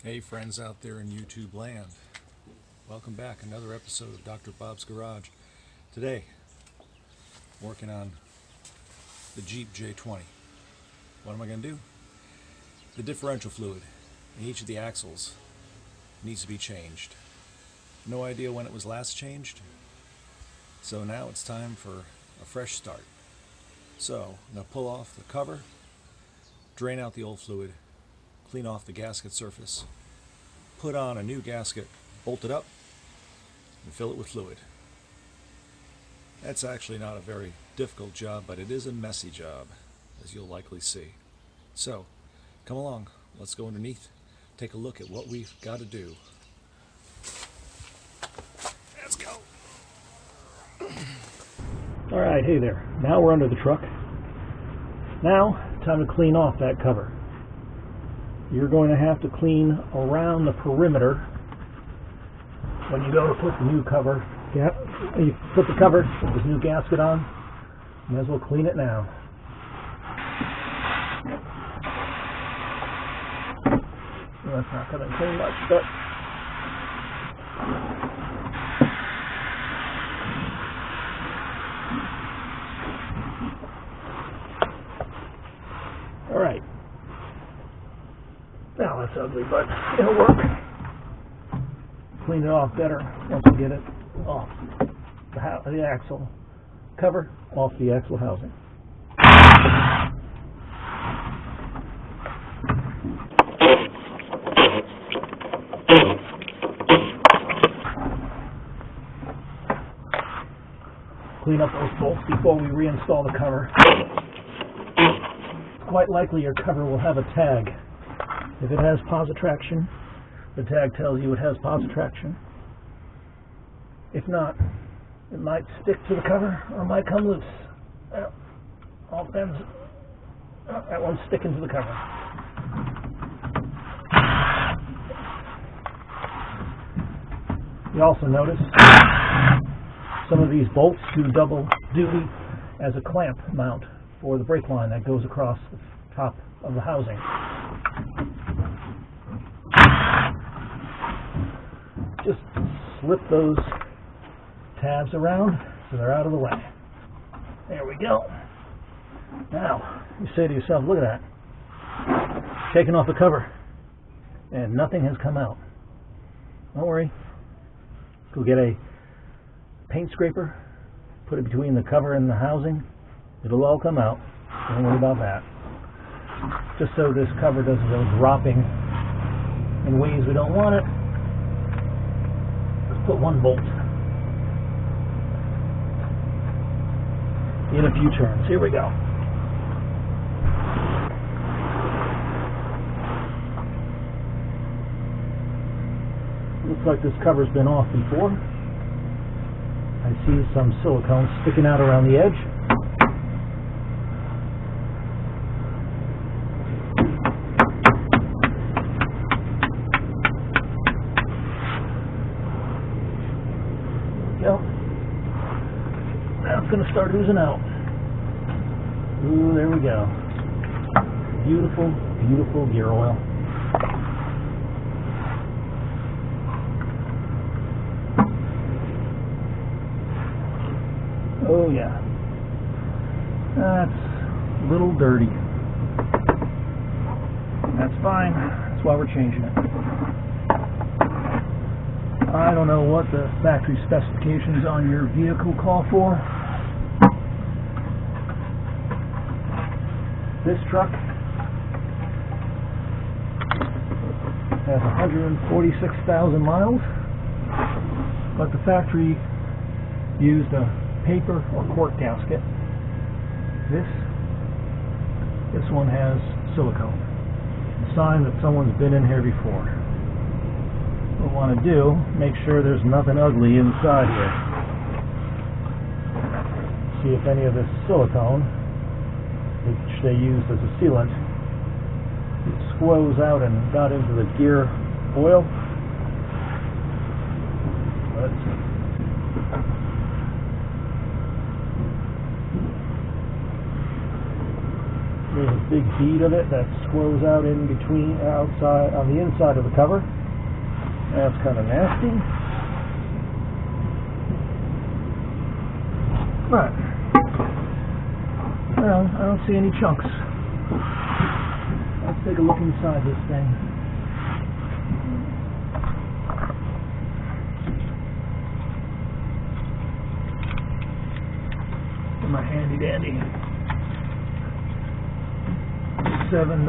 Hey friends out there in YouTube land, welcome back. Another episode of Dr. Bob's Garage. Today, working on the Jeep J20. What am I going to do? The differential fluid in each of the axles needs to be changed. No idea when it was last changed, so now it's time for a fresh start. So I'm going to pull off the cover, drain out the old fluid, clean off the gasket surface, put on a new gasket, bolt it up, and fill it with fluid. That's actually not a very difficult job, but it is a messy job, as you'll likely see. So, come along, let's go underneath, take a look at what we've got to do. Let's go! Alright, hey there. Now we're under the truck. Now, time to clean off that cover. You're going to have to clean around the perimeter when you go to put the new cover. You put the cover with this new gasket on. Might as well clean it now. Well, that's not going to clean much, but all right. Now that's ugly, but it'll work. Clean it off better once we get it off the axle cover, off the axle housing. Clean up those bolts before we reinstall the cover. It's quite likely your cover will have a tag. If it has positive traction, the tag tells you it has positive traction. If not, it might stick to the cover or it might come loose. Well, all depends. Oh, that one's sticking to the cover. You also notice some of these bolts do double duty as a clamp mount for the brake line that goes across the top of the housing. Just slip those tabs around so they're out of the way. There we go. Now, you say to yourself, look at that. Taking off the cover and nothing has come out. Don't worry. Go get a paint scraper, put it between the cover and the housing. It'll all come out. Don't worry about that. Just so this cover doesn't go dropping in ways we don't want it. Let's put one bolt in a few turns. Here we go. Looks like this cover's been off before. I see some silicone sticking out around the edge. Now it's going to start oozing out. Ooh, there we go. Beautiful, beautiful gear oil. Oh yeah. That's a little dirty. That's fine. That's why we're changing it. I don't know what the factory specifications on your vehicle call for. This truck has 146,000 miles, but the factory used a paper or cork gasket. This one has silicone. A sign that someone's been in here before. What we want to do, make sure there's nothing ugly inside here. See if any of this silicone, which they used as a sealant, squoze out and got into the gear oil. Let's see. There's a big bead of it that swirls out in between, outside, on the inside of the cover. That's kind of nasty. But, well, I don't see any chunks. Let's take a look inside this thing. In my handy dandy $7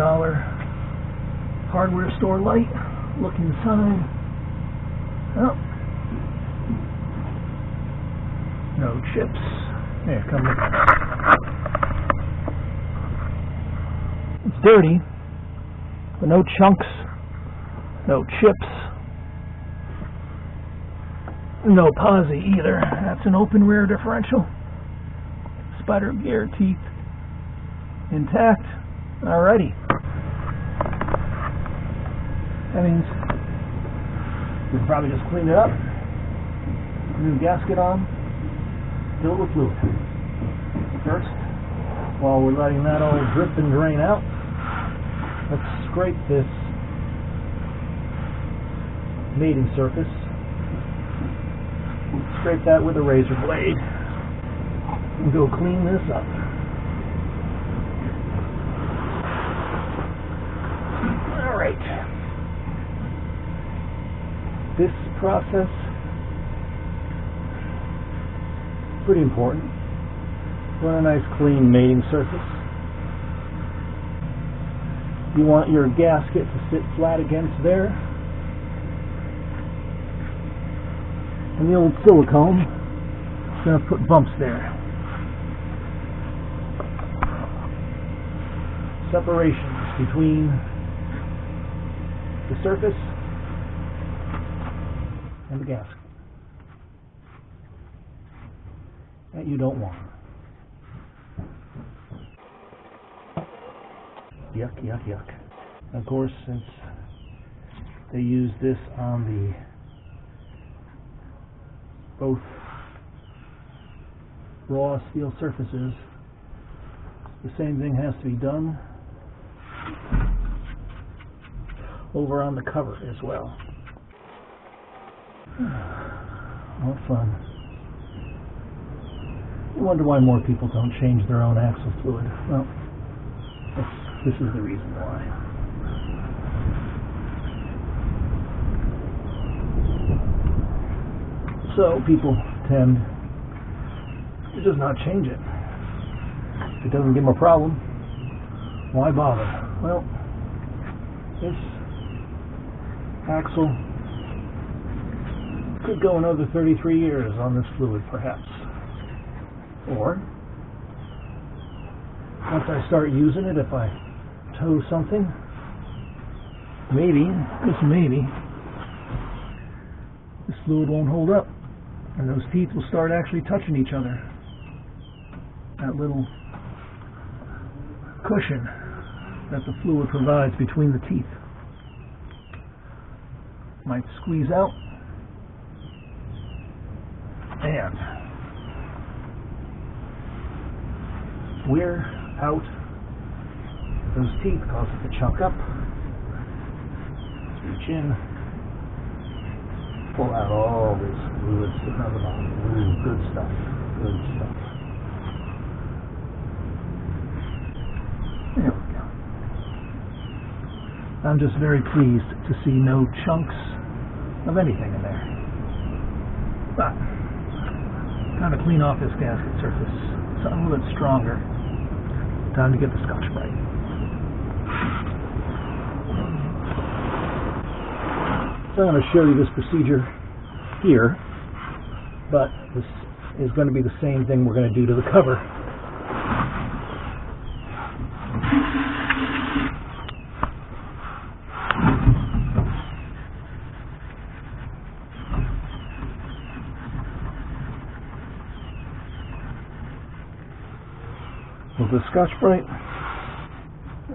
hardware store light. Look inside. Oh. No chips. Here, come look. It's dirty, but no chunks, no chips, no posi either. That's an open rear differential. Spider gear teeth intact. Alrighty. That means we can probably just clean it up, new gasket on, fill it with fluid. First, while we're letting that all drip and drain out, let's scrape this mating surface. Scrape that with a razor blade and go clean this up. Alright. This process is pretty important. Want a nice clean mating surface. You want your gasket to sit flat against there. And the old silicone is going to put bumps there. Separations between the surface and the gasket that you don't want. Yuck, yuck, yuck. Of course, since they use this on the both raw steel surfaces, the same thing has to be done over on the cover as well. What fun. I wonder why more people don't change their own axle fluid. Well, this is the reason why. So people tend to just not change it. If it doesn't give them a problem, why bother? Well, this axle could go another 33 years on this fluid, perhaps. Or, once I start using it, if I tow something, maybe, just maybe, this fluid won't hold up, and those teeth will start actually touching each other. That little cushion that the fluid provides between the teeth might squeeze out and wear out those teeth, cause it to chunk up. Reach in, pull out all this fluid sitting on the bottom. Ooh, good stuff, good stuff. There we go. I'm just very pleased to see no chunks of anything in there. But time to clean off this gasket surface. Something a little bit stronger. Time to get the Scotch-Brite. So I'm going to show you this procedure here, but this is going to be the same thing we're going to do to the cover. With the Scotch-Brite,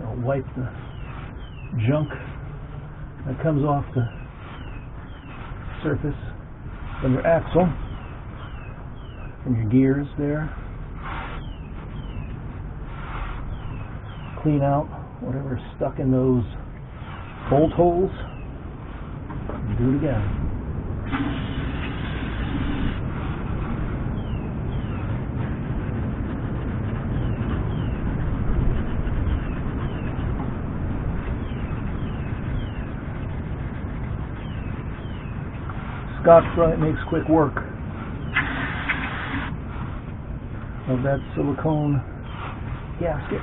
I'll wipe the junk that comes off the surface from your axle, from your gears there. clean out whatever's stuck in those bolt holes and do it again. Scotch-Brite makes quick work of that silicone gasket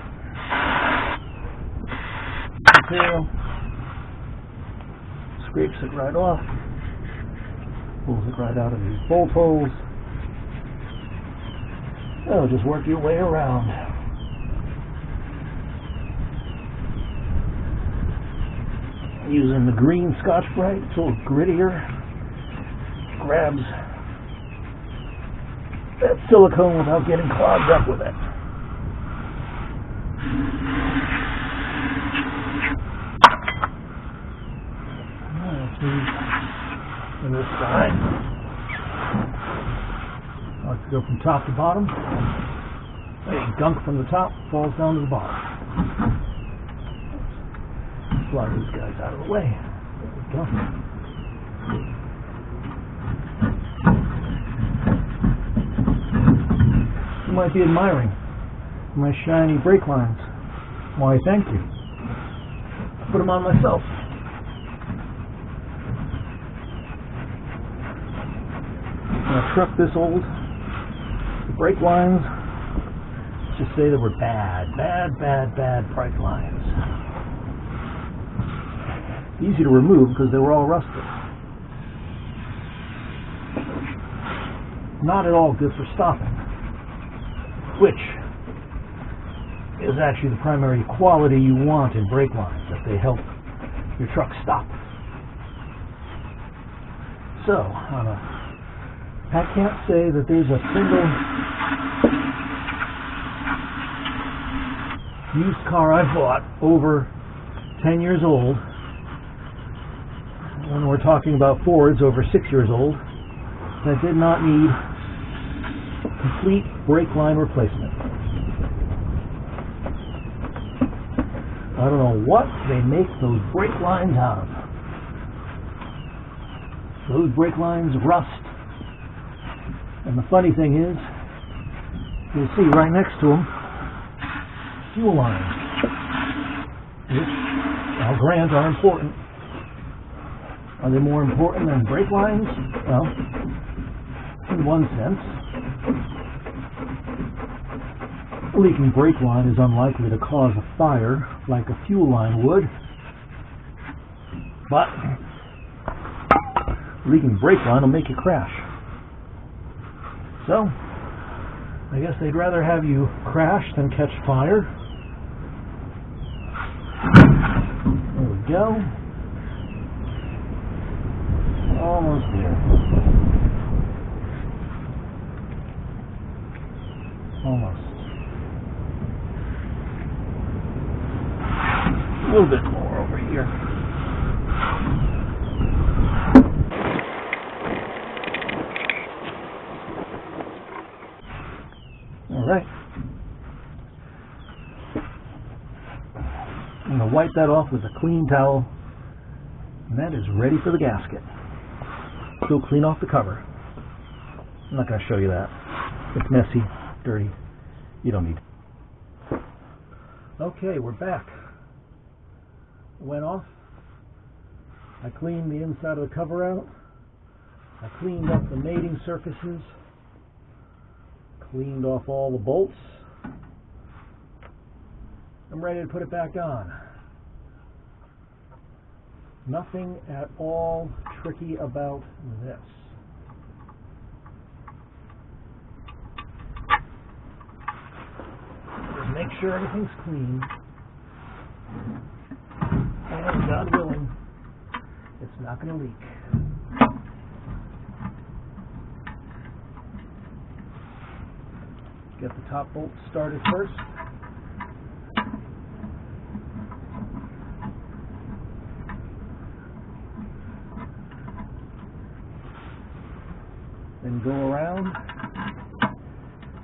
material. Scrapes it right off, pulls it right out of these bolt holes. Oh, just work your way around. Using the green Scotch-Brite, it's a little grittier. Grabs that silicone without getting clogged up with it. Let's move to this side. I like to go from top to bottom. Any gunk from the top falls down to the bottom. Slide these guys out of the way. There we go. You might be admiring my shiny brake lines. Why, thank you. I put them on myself. When a truck this old, the brake lines, let's just say they were bad brake lines. Easy to remove because they were all rusted. Not at all good for stopping, which is actually the primary quality you want in brake lines, that they help your truck stop. So, I can't say that there's a single used car I've bought over 10 years old, when we're talking about Fords over 6 years old, that did not need complete brake line replacement. I don't know what they make those brake lines out of. Those brake lines rust. And the funny thing is, you'll see right next to them, fuel lines, which, I'll grant, are important. Are they more important than brake lines? Well, in one sense. A leaking brake line is unlikely to cause a fire like a fuel line would, but a leaking brake line will make you crash. So, I guess they'd rather have you crash than catch fire. There we go. Almost there. Almost. A little bit more over here. All right. I'm going to wipe that off with a clean towel, and that is ready for the gasket. Still clean off the cover. I'm not going to show you that. It's messy, dirty. You don't need it. Okay, we're back. It went off. I cleaned the inside of the cover out. I cleaned up the mating surfaces. Cleaned off all the bolts. I'm ready to put it back on. Nothing at all tricky about this. Just make sure everything's clean. And God willing, it's not going to leak. Get the top bolt started first. Then go around.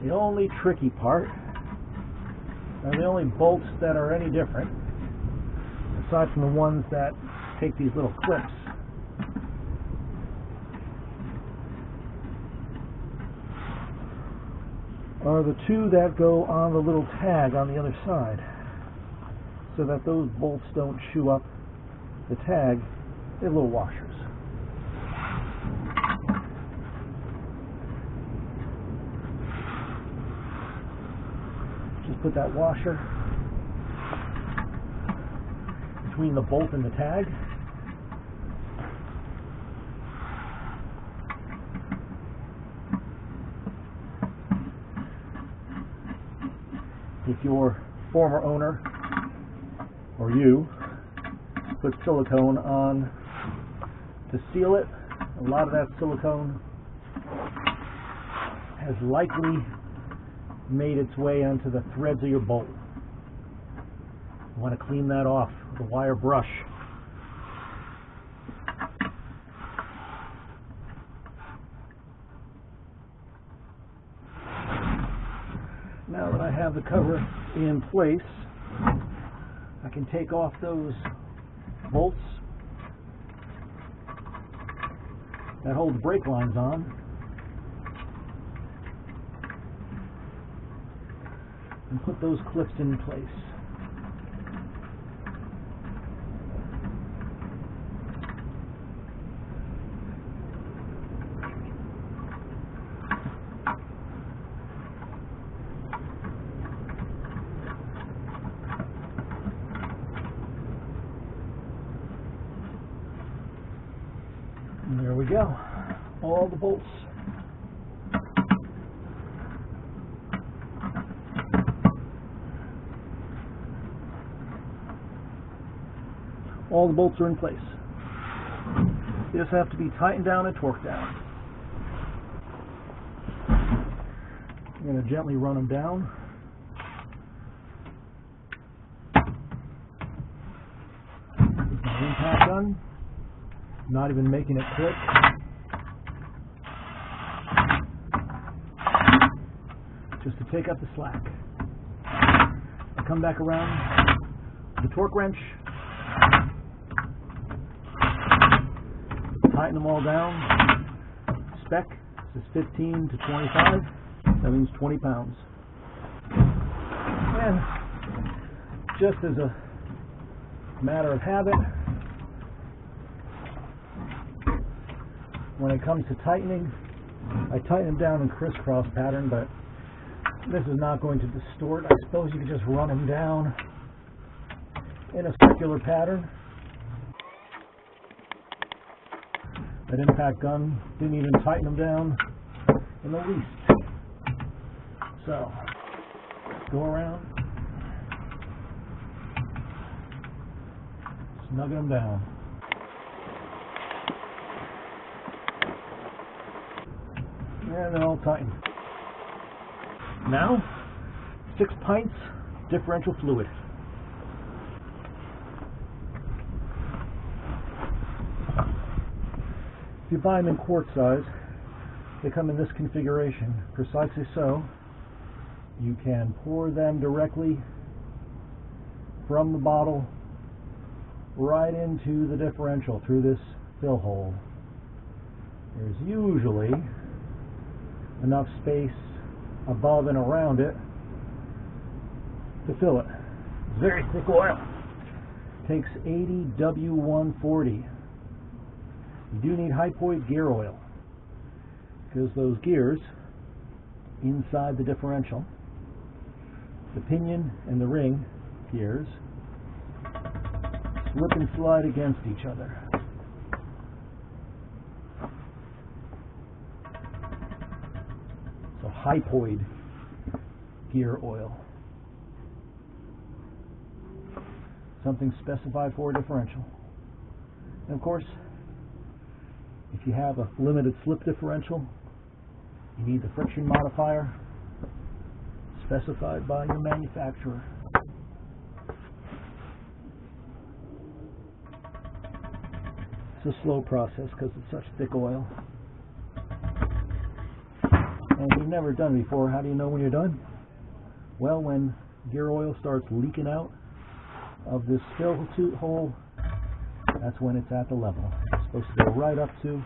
The only tricky part Now, the only bolts that are any different, aside from the ones that take these little clips, are the two that go on the little tag on the other side, so that those bolts don't chew up the tag. They're little washers. Just put that washer between the bolt and the tag. If your former owner or you put silicone on to seal it, a lot of that silicone has likely made its way onto the threads of your bolt. You want to clean that off with a wire brush. Now that I have the cover in place, I can take off those bolts that hold the brake lines on and put those clips in place. And there we go, all the bolts. All the bolts are in place. They just have to be tightened down and torqued down. I'm going to gently run them down. With my impact gun. Not even making it click. Just to take up the slack. I come back around with the torque wrench. Tighten them all down. Spec is 15 to 25. That means 20 pounds. And just as a matter of habit, when it comes to tightening, I tighten them down in crisscross pattern, but this is not going to distort. I suppose you could just run them down in a circular pattern. That impact gun didn't even tighten them down in the least. So, go around, snug them down. And they're all tightened. Now, 6 pints differential fluid. If you buy them in quart size, they come in this configuration. Precisely so, you can pour them directly from the bottle right into the differential through this fill hole. There's usually enough space above and around it to fill it. It's very thick oil. Takes 80 W140. You do need hypoid gear oil because those gears inside the differential, the pinion and the ring gears, slip and slide against each other. So hypoid gear oil. Something specified for a differential. And of course, if you have a limited slip differential, you need the friction modifier specified by your manufacturer. It's a slow process because it's such thick oil. And if you've never done it before, how do you know when you're done? Well, when gear oil starts leaking out of this fill hole, that's when it's at the level. It's supposed to go right up to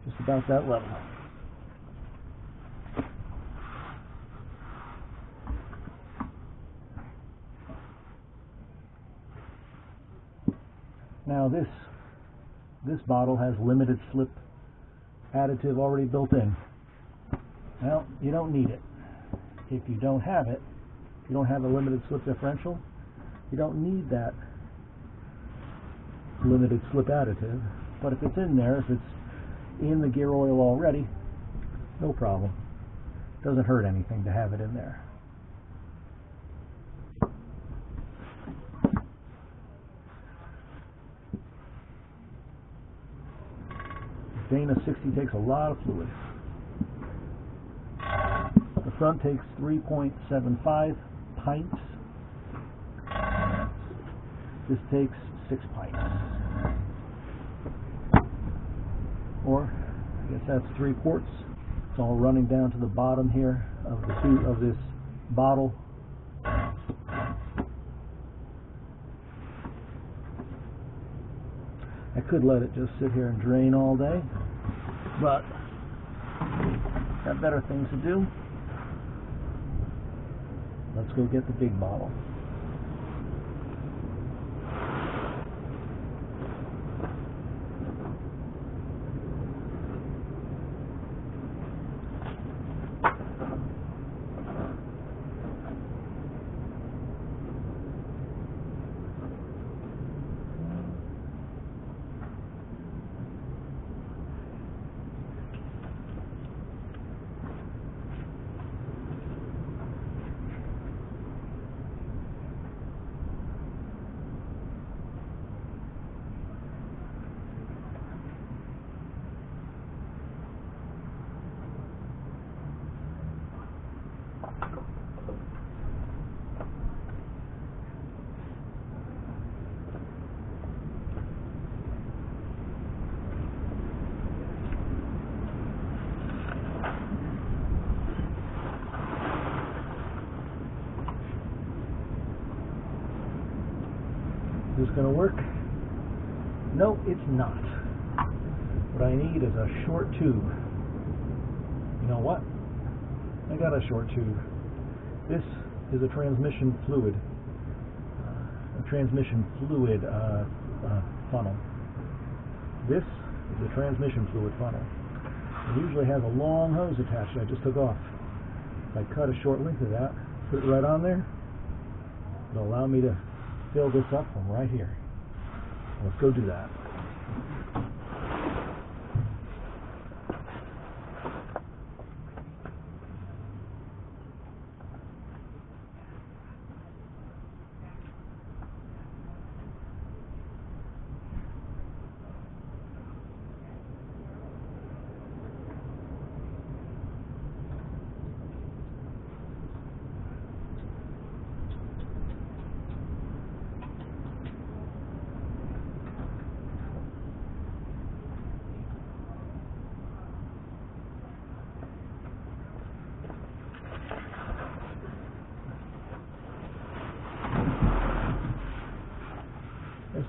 just about that level. Now this bottle has limited slip additive already built in. Well, you don't need it. If you don't have it, if you don't have a limited slip differential, you don't need that limited slip additive. But if it's in there, if it's in the gear oil already, no problem. Doesn't hurt anything to have it in there. Dana 60 takes a lot of fluid. The front takes 3.75 pints. This takes 6 pints. Or, I guess that's 3 quarts. It's all running down to the bottom here of the tube of this bottle. I could let it just sit here and drain all day, but got better things to do. Let's go get the big bottle. Is this going to work? No, it's not. What I need is a short tube. You know what? I got a short tube. This is a transmission fluid. Funnel. This is a transmission fluid funnel. It usually has a long hose attached that I just took off. If I cut a short length of that, put it right on there, it'll allow me to fill this up from right here. Let's go do that.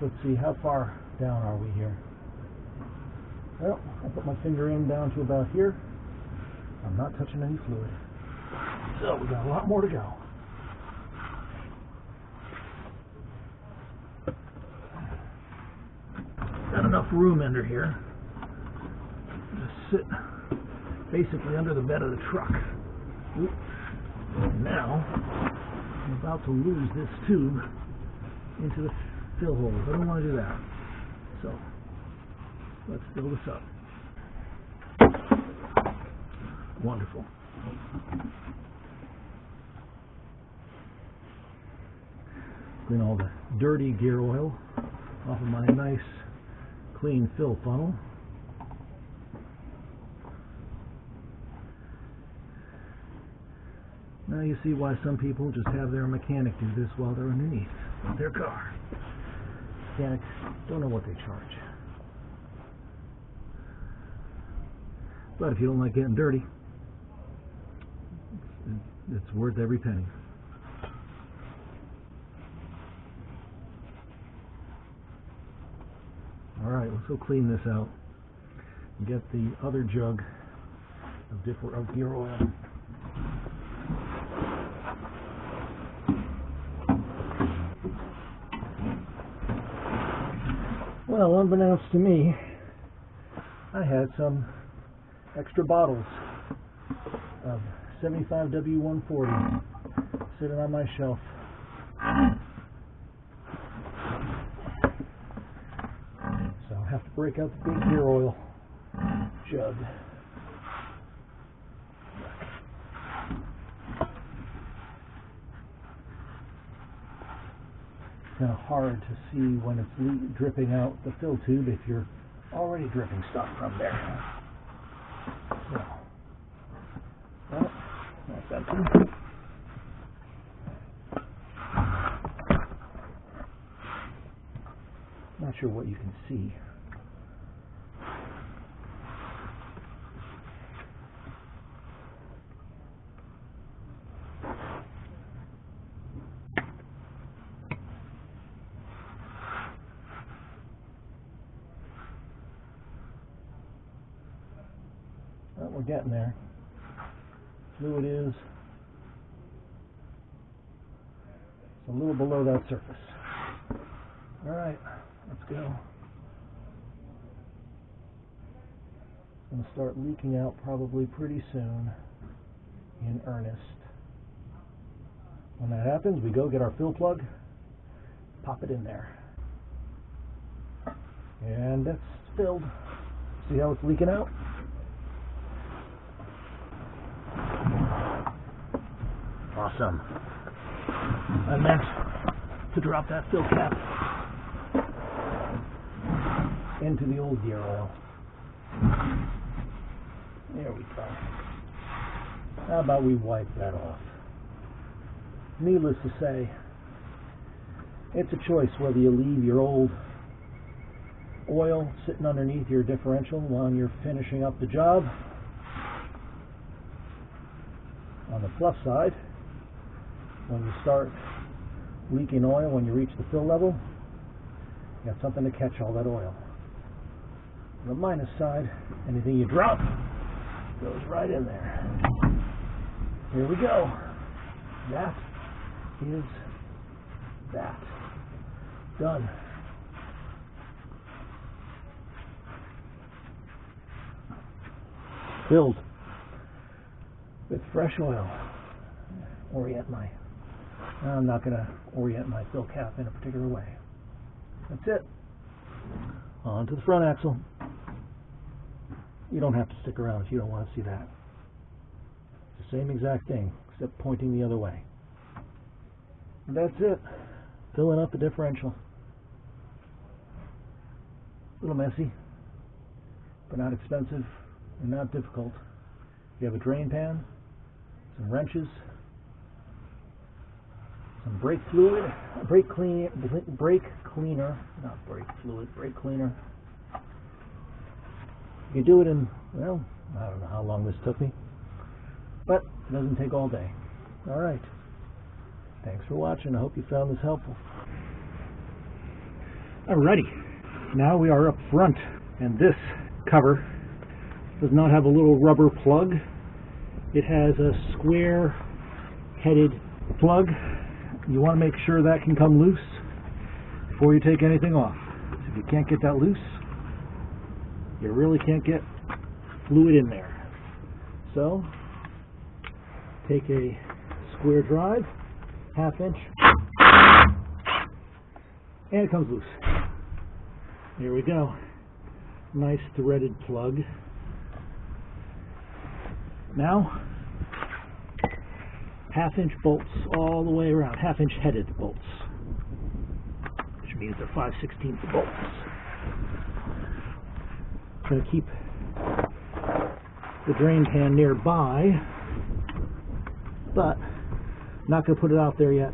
Let's see, how far down are we here? Well, I put my finger in down to about here. I'm not touching any fluid. So we got a lot more to go. Got enough room under here to sit basically under the bed of the truck. Oop. And now I'm about to lose this tube into the fill holes. I don't want to do that. So let's fill this up. Wonderful. Clean all the dirty gear oil off of my nice clean fill funnel. Now you see why some people just have their mechanic do this while they're underneath their car. Mechanics don't know what they charge. But if you don't like getting dirty, it's worth every penny. let's go clean this out and get the other jug of gear oil. Well, unbeknownst to me, I had some extra bottles of 75W140 sitting on my shelf. So I'll have to break out the big gear oil jug. Kind of hard to see when it's dripping out the fill tube if you're already dripping stuff from there. So, well, that's empty. Not sure what you can see. Well, we're getting there. Fluid is a little below that surface. All right, let's go. It's going to start leaking out probably pretty soon in earnest. When that happens, we go get our fill plug, pop it in there. And that's filled. See how it's leaking out? Awesome. I meant to drop that fill cap into the old gear oil. There we go. How about we wipe that off? Needless to say, it's a choice whether you leave your old oil sitting underneath your differential while you're finishing up the job. On the plus side, when you start leaking oil, when you reach the fill level, you got something to catch all that oil. On the minus side, anything you drop goes right in there. Here we go. That is that. Done. Filled with fresh oil. I'm not going to orient my fill cap in a particular way. That's it. On to the front axle. You don't have to stick around if you don't want to see that. It's the same exact thing, except pointing the other way. And that's it. Filling up the differential. A little messy, but not expensive and not difficult. You have a drain pan, some wrenches, some brake fluid, brake cleaner, not brake fluid, brake cleaner. You do it in, well, I don't know how long this took me, but it doesn't take all day. All right. Thanks for watching. I hope you found this helpful. Alrighty. Now we are up front, and this cover does not have a little rubber plug. It has a square-headed plug. You want to make sure that can come loose before you take anything off. If you can't get that loose, you really can't get fluid in there. So, take a square drive, 1/2 inch, and it comes loose. Here we go. Nice threaded plug. Now, 1/2 inch bolts all the way around, 1/2 inch headed bolts, which means they're 5/16 bolts. I'm going to keep the drain pan nearby, but I'm not going to put it out there yet.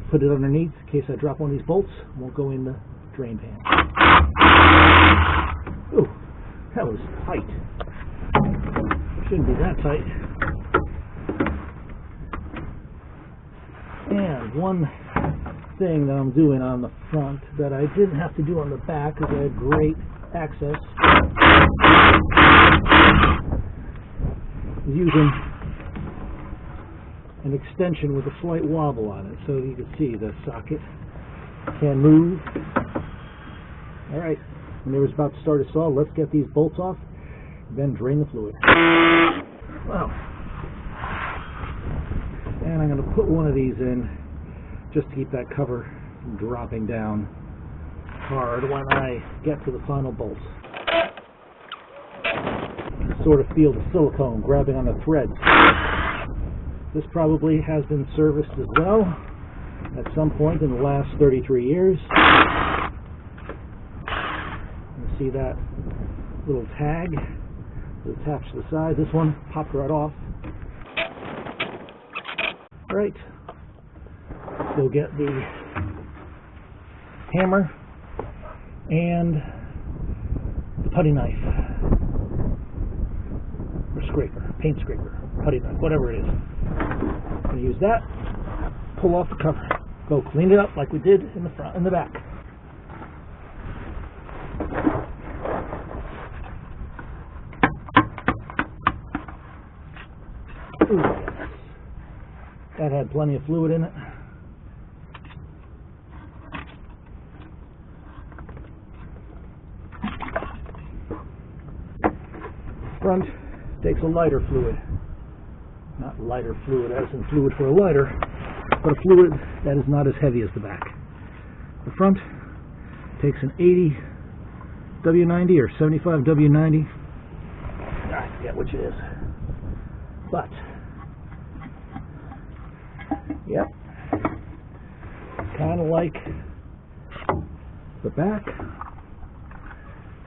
Put it underneath in case I drop one of these bolts. It won't go in the drain pan. Ooh, that was tight. Shouldn't be that tight. And one thing that I'm doing on the front that I didn't have to do on the back because I had great access. Is using an extension with a slight wobble on it, so you can see the socket can move. Alright, when it was about to start a saw, let's get these bolts off, then drain the fluid. Wow. And I'm going to put one of these in just to keep that cover from dropping down hard when I get to the final bolts. Sort of feel the silicone grabbing on the threads. This probably has been serviced as well at some point in the last 33 years. You see that little tag that's attached to the side. This one popped right off. Alright, so get the hammer and the putty knife, or scraper, paint scraper, putty knife, whatever it is. I'm going to use that, pull off the cover, go clean it up like we did in the front and the back. Ooh, yes. That had plenty of fluid in it. Front takes a lighter fluid. Not lighter fluid as in fluid for a lighter, but a fluid that is not as heavy as the back. The front takes an 80 W90 or 75 W90. I forget which it is. But yep, kind of like the back,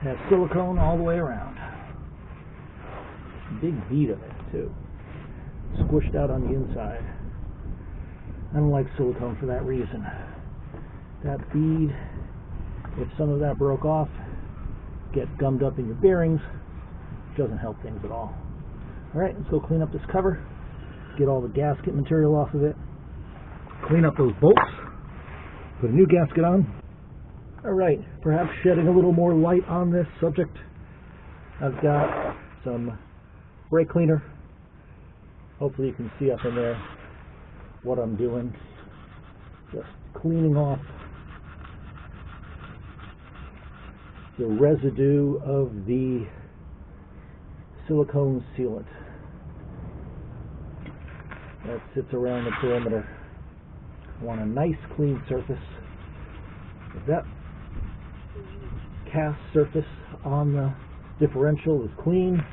has silicone all the way around. Big bead of it too, squished out on the inside. I don't like silicone for that reason. That bead, if some of that broke off, get gummed up in your bearings, doesn't help things at all. Alright, let's go clean up this cover, get all the gasket material off of it, clean up those bolts, put a new gasket on. Alright, perhaps shedding a little more light on this subject, I've got some brake cleaner. Hopefully you can see up in there what I'm doing. Just cleaning off the residue of the silicone sealant that sits around the perimeter. I want a nice clean surface. If that cast surface on the differential is clean,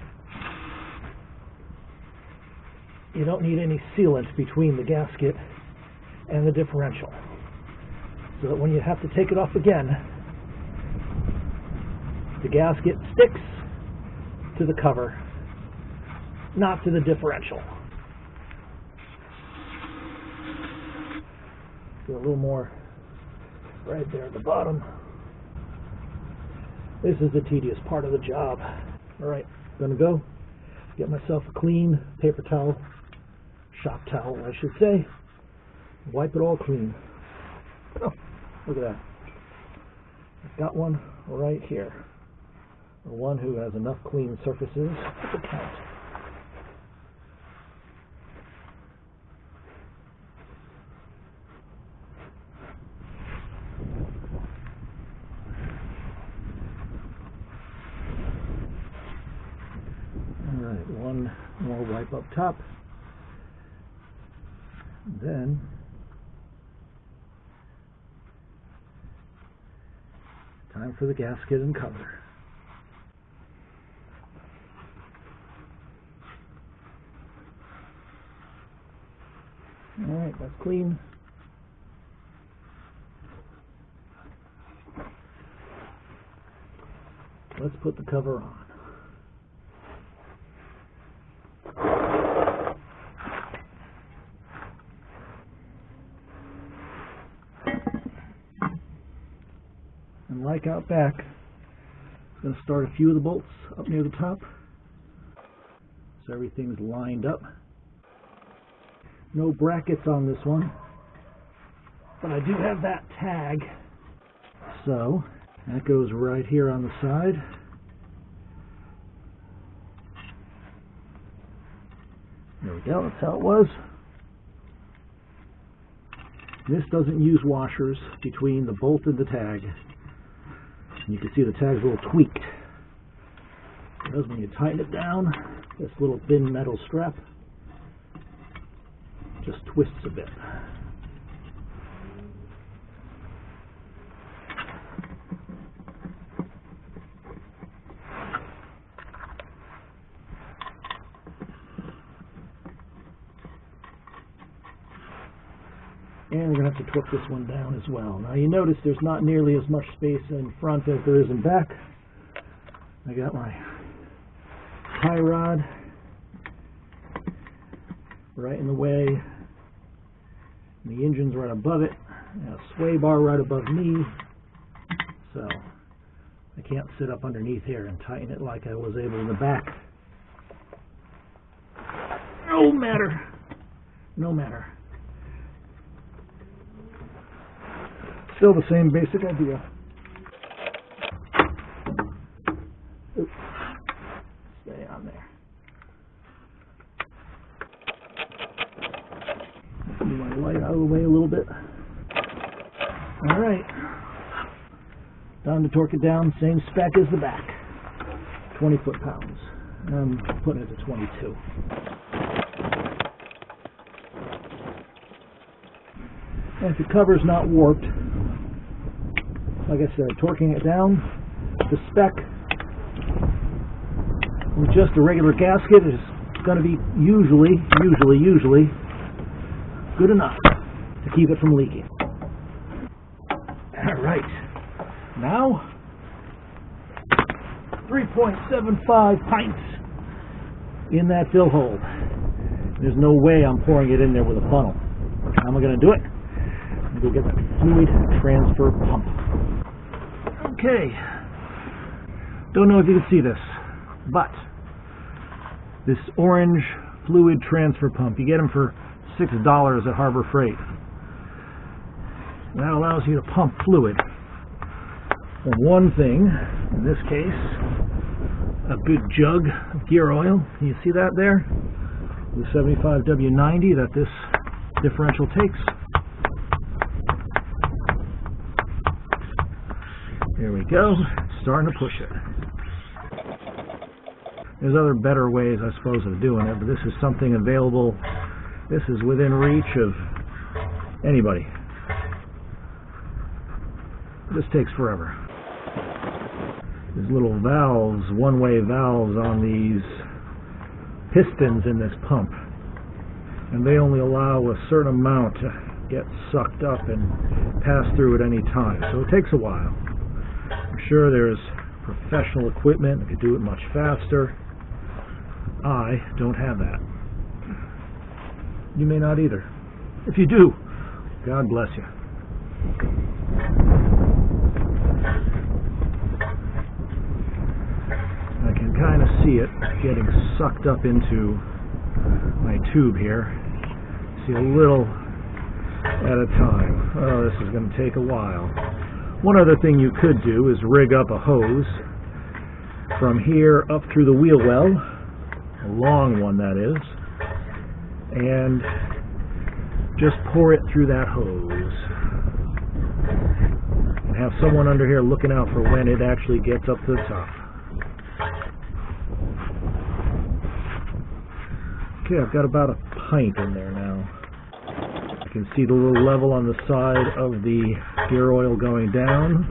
you don't need any sealant between the gasket and the differential, so that when you have to take it off again, the gasket sticks to the cover, not to the differential. Do a little more right there at the bottom. This is the tedious part of the job. Alright, I'm going to go get myself a clean paper towel, shop towel I should say, wipe it all clean. Oh, look at that. I've got one right here. The one who has enough clean surfaces to count. Alright, one more wipe up top. Then time for the gasket and cover. Alright, that's clean. Let's put the cover on. And like out back, I'm going to start a few of the bolts up near the top so everything's lined up. No brackets on this one. But I do have that tag, so that goes right here on the side. There we go, that's how it was. This doesn't use washers between the bolt and the tag. And you can see the tag's a little tweaked. It does when you tighten it down. This little thin metal strap just twists a bit. And we're going to have to torque this one down as well. Now you notice there's not nearly as much space in front as there is in back. I got my tie rod right in the way. The engine's right above it. And a sway bar right above me. So I can't sit up underneath here and tighten it like I was able in the back. No matter. No matter. Still the same basic idea. Oops. Stay on there. Move my light out of the way a little bit. Alright. Time to torque it down. Same spec as the back. 20 foot-pounds. I'm putting it to 22. And if the cover's not warped, like I said, torquing it down, the spec with just a regular gasket is going to be usually good enough to keep it from leaking. Alright, now 3.75 pints in that fill hole. There's no way I'm pouring it in there with a funnel. How am I going to do it? I'm going to go get that fluid transfer pump. Okay, don't know if you can see this, but this orange fluid transfer pump, you get them for $6 at Harbor Freight. That allows you to pump fluid from one thing, in this case, a good jug of gear oil. Can you see that there? The 75W90 that this differential takes. There we go, starting to push it. There's other better ways, I suppose, of doing it, but this is something available. This is within reach of anybody. This takes forever. There's little valves, one-way valves on these pistons in this pump, and they only allow a certain amount to get sucked up and pass through at any time, so it takes a while. I'm sure there's professional equipment that could do it much faster. I don't have that. You may not either. If you do, God bless you. I can kind of see it getting sucked up into my tube here. See a little at a time. Oh, this is going to take a while. One other thing you could do is rig up a hose from here up through the wheel well, a long one that is, and just pour it through that hose. And have someone under here looking out for when it actually gets up to the top. Okay, I've got about a pint in there now. You can see the little level on the side of the gear oil going down.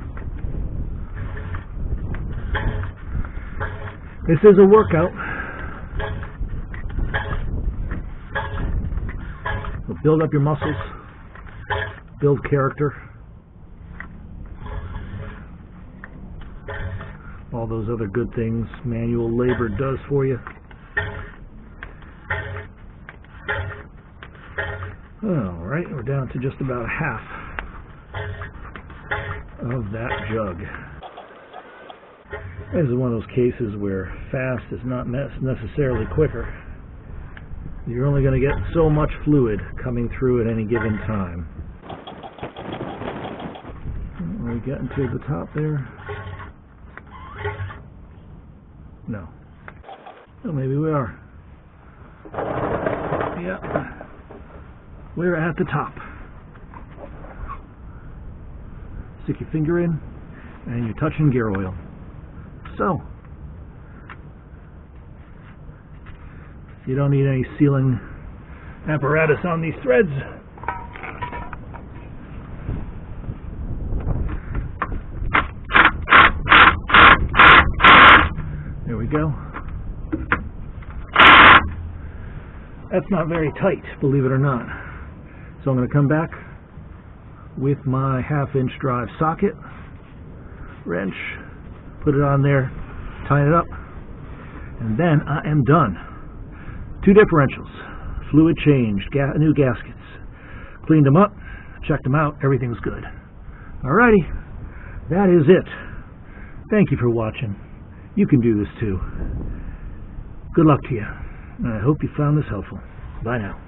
This is a workout. But build up your muscles, build character. All those other good things manual labor does for you. Alright, we're down to just about half of that jug. This is one of those cases where fast is not necessarily quicker. You're only going to get so much fluid coming through at any given time. getting to the top there? No. Oh, maybe we are. Yeah. We're at the top. Stick your finger in, and you're touching gear oil. So, you don't need any sealing apparatus on these threads. There we go. That's not very tight, believe it or not. So I'm going to come back with my 1/2-inch drive socket, wrench, put it on there, tighten it up, and then I am done. 2 differentials, fluid changed, new gaskets, cleaned them up, checked them out, everything's good. Alrighty, that is it. Thank you for watching. You can do this too. Good luck to you. I hope you found this helpful. Bye now.